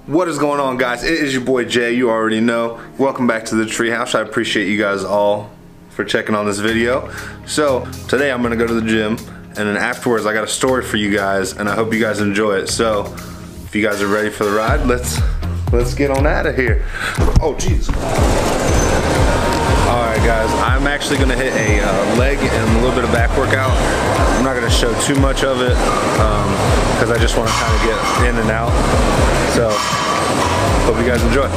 What is going on, guys? It is your boy Jay, you already know. Welcome back to the treehouse. I appreciate you guys all for checking on this video. So today I'm gonna go to the gym, and then afterwards I got a story for you guys, and I hope you guys enjoy it. So if you guys are ready for the ride, let's get on out of here. Oh jeez. Alright guys, I'm actually gonna hit a leg and a little bit of back workout. I'm not gonna show too much of it because I just want to kind of get in and out. So hope you guys enjoy.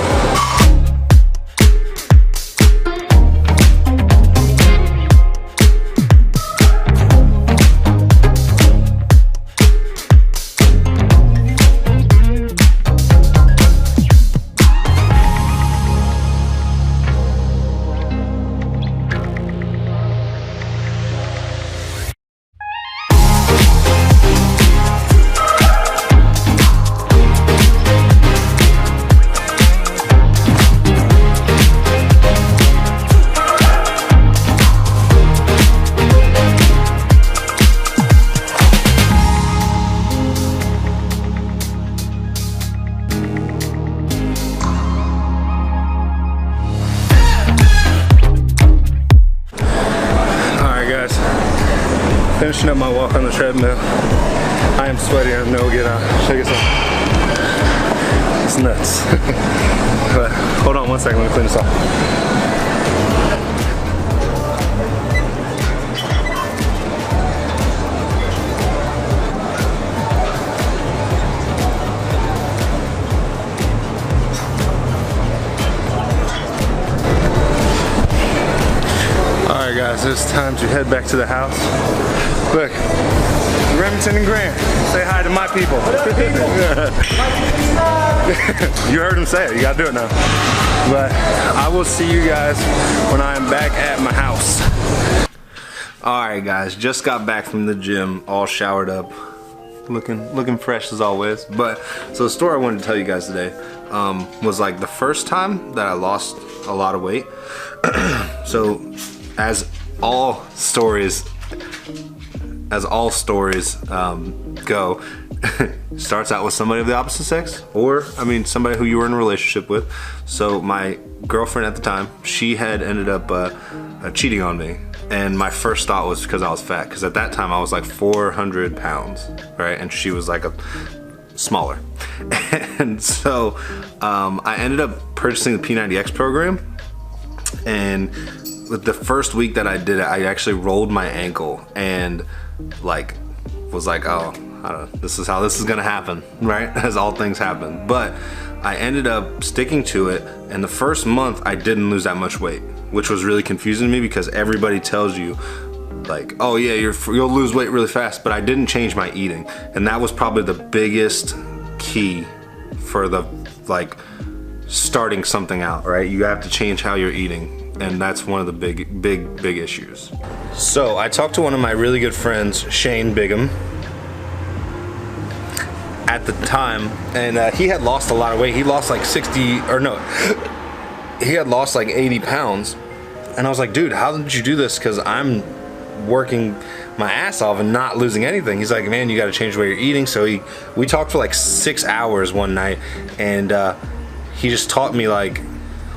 Finishing up my walk on the treadmill. I am sweaty, I have no get out. Check this out. It's nuts. But hold on one second, let me clean this off. Alright guys, it's time to head back to the house. Look, Remington and Grant, say hi to my people. What up, people? You heard him say it, you gotta do it now. But I will see you guys when I am back at my house. Alright guys, just got back from the gym, all showered up. Looking fresh as always. But so the story I wanted to tell you guys today was like the first time that I lost a lot of weight. So as all stories go, starts out with somebody of the opposite sex, or I mean somebody who you were in a relationship with. So my girlfriend at the time, she had ended up cheating on me, and my first thought was because I was fat, because at that time I was like 400 pounds, right, and she was like a smaller. And so I ended up purchasing the P90X program, and with the first week that I did it, I actually rolled my ankle and like was like, oh, I don't know, this is how this is gonna happen, right? As all things happen. But I ended up sticking to it, and the first month I didn't lose that much weight, which was really confusing to me because everybody tells you like, oh yeah, you'll lose weight really fast, but I didn't change my eating, and that was probably the biggest key for the like starting something out, right? You have to change how you're eating. And that's one of the big issues. So I talked to one of my really good friends, Shane Bigham, at the time, and he had lost a lot of weight. He lost like 60, or no, he had lost like 80 pounds. And I was like, dude, how did you do this? Because I'm working my ass off and not losing anything. He's like, man, you got to change the way you're eating. So we talked for like 6 hours one night, and he just taught me like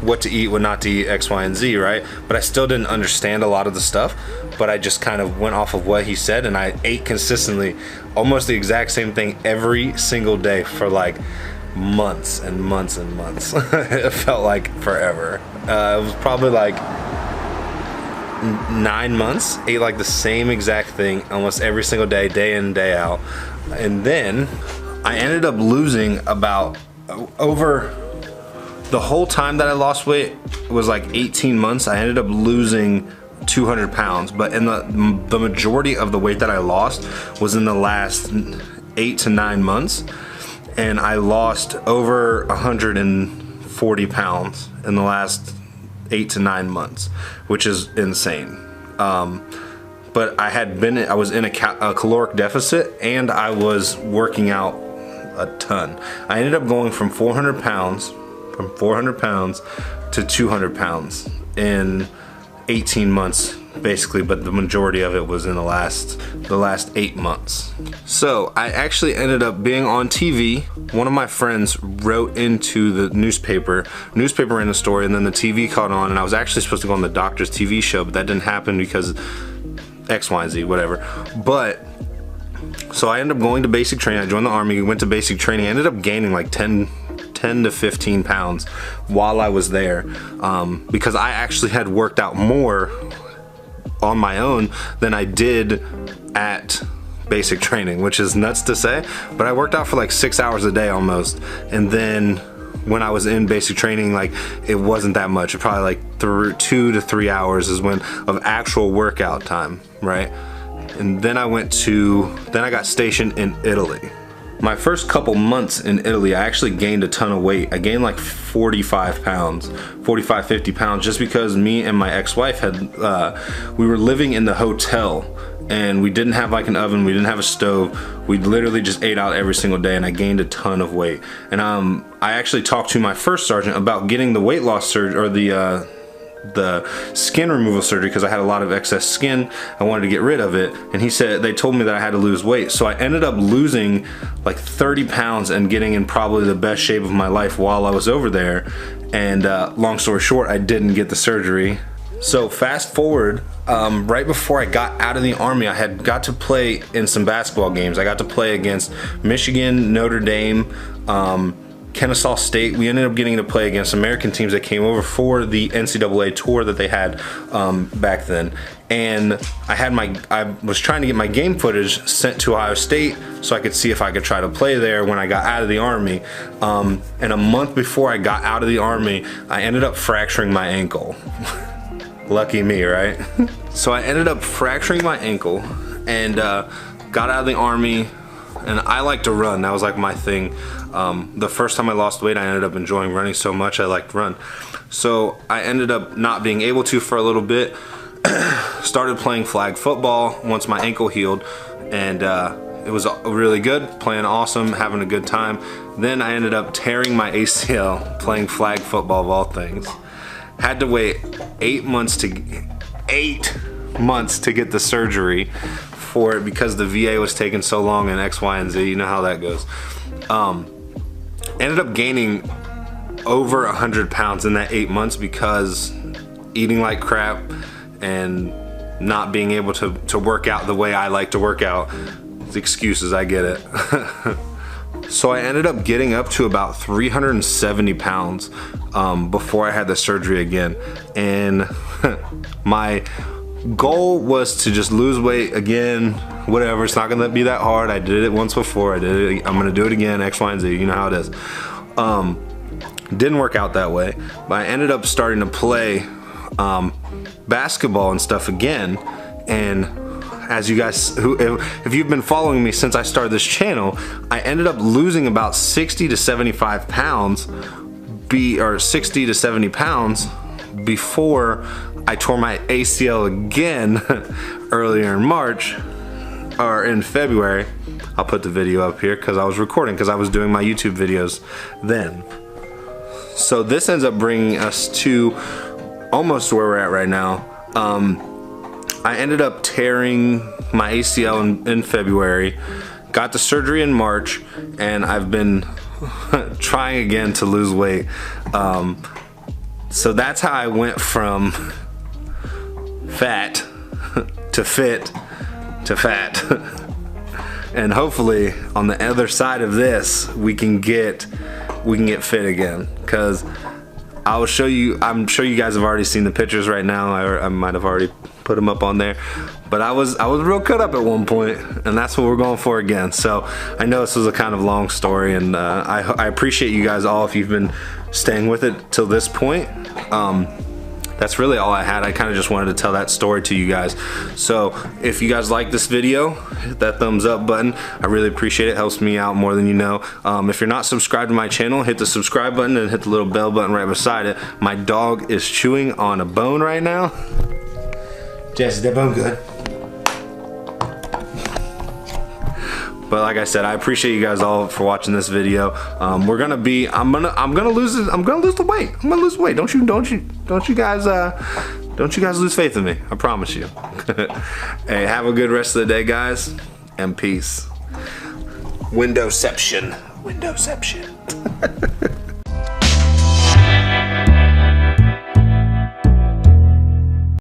what to eat, what not to eat, X, Y, and Z, right? But I still didn't understand a lot of the stuff, but I just kind of went off of what he said, and I ate consistently almost the exact same thing every single day for like months and months and months. It felt like forever. It was probably like 9 months, ate like the same exact thing almost every single day, day in and day out. And then I ended up losing about over the whole time that I lost weight, it was like 18 months, I ended up losing 200 pounds. But in the majority of the weight that I lost was in the last 8 to 9 months. And I lost over 140 pounds in the last 8 to 9 months, which is insane. But I was in a caloric deficit, and I was working out a ton. I ended up going from 400 pounds to 200 pounds in 18 months basically, but the majority of it was in the last 8 months. So I actually ended up being on TV. One of my friends wrote into the newspaper ran a story, and then the TV caught on, and I was actually supposed to go on the doctor's TV show, but that didn't happen because X, Y, and Z, whatever. But so I ended up going to basic training. I joined the Army, went to basic training. I ended up gaining like 10 to 15 pounds while I was there, because I actually had worked out more on my own than I did at basic training, which is nuts to say, but I worked out for like 6 hours a day almost. And then when I was in basic training, like, it wasn't that much. It probably like 2 to 3 hours is when of actual workout time, right? And then I got stationed in Italy. My first couple months in Italy, I actually gained a ton of weight. I gained like 45 pounds, 45, 50 pounds, just because me and my ex-wife we were living in the hotel, and we didn't have like an oven, we didn't have a stove. We literally just ate out every single day, and I gained a ton of weight. And I actually talked to my first sergeant about getting the weight loss surgery, or the skin removal surgery, because I had a lot of excess skin. I wanted to get rid of it, and they told me that I had to lose weight. So I ended up losing like 30 pounds and getting in probably the best shape of my life while I was over there. And long story short, I didn't get the surgery. So fast forward, right before I got out of the Army, I had got to play in some basketball games. I got to play against Michigan, Notre Dame, Kennesaw State. We ended up getting to play against American teams that came over for the NCAA tour that they had back then. And I was trying to get my game footage sent to Ohio State so I could see if I could try to play there when I got out of the Army. And a month before I got out of the Army, I ended up fracturing my ankle. Lucky me, right? So I ended up fracturing my ankle and got out of the Army. And I like to run. That was like my thing. The first time I lost weight, I ended up enjoying running so much I liked to run. So I ended up not being able to for a little bit. Started playing flag football once my ankle healed, and it was really good, playing awesome, having a good time. Then I ended up tearing my ACL playing flag football of all things. Had to wait 8 months to get the surgery for it because the VA was taking so long and X, Y, and Z. You know how that goes. Ended up gaining over 100 pounds in that 8 months because eating like crap and not being able to work out the way I like to work out. It's excuses, I get it. So I ended up getting up to about 370 pounds before I had the surgery again. And my goal was to just lose weight again, whatever. It's not gonna be that hard. I did it once before. I'm gonna do it again, X, Y, and Z. You know how it is. Didn't work out that way, but I ended up starting to play basketball and stuff again. And as you guys, if you've been following me since I started this channel, I ended up losing about 60 to 75 pounds, or 60 to 70 pounds before I tore my ACL again earlier in March, or in February. I'll put the video up here because I was recording, because I was doing my YouTube videos then. So this ends up bringing us to almost where we're at right now. I ended up tearing my ACL in February, got the surgery in March, and I've been trying again to lose weight. So that's how I went from fat to fit to fat. And hopefully on the other side of this we can get fit again, because I'm sure you guys have already seen the pictures right now. I might have already put them up on there, but I was real cut up at one point, and that's what we're going for again. So I know this was a kind of long story, and I appreciate you guys all if you've been staying with it till this point. That's really all I had. I kind of just wanted to tell that story to you guys. So if you guys like this video, hit that thumbs up button. I really appreciate it. It helps me out more than you know. If you're not subscribed to my channel, hit the subscribe button and hit the little bell button right beside it. My dog is chewing on a bone right now. Jess, is that bone good? But like I said, I appreciate you guys all for watching this video. I'm gonna lose the weight. I'm gonna lose weight. Don't you guys Don't you guys lose faith in me. I promise you. Hey, have a good rest of the day, guys, and peace. Windowception. Windowception.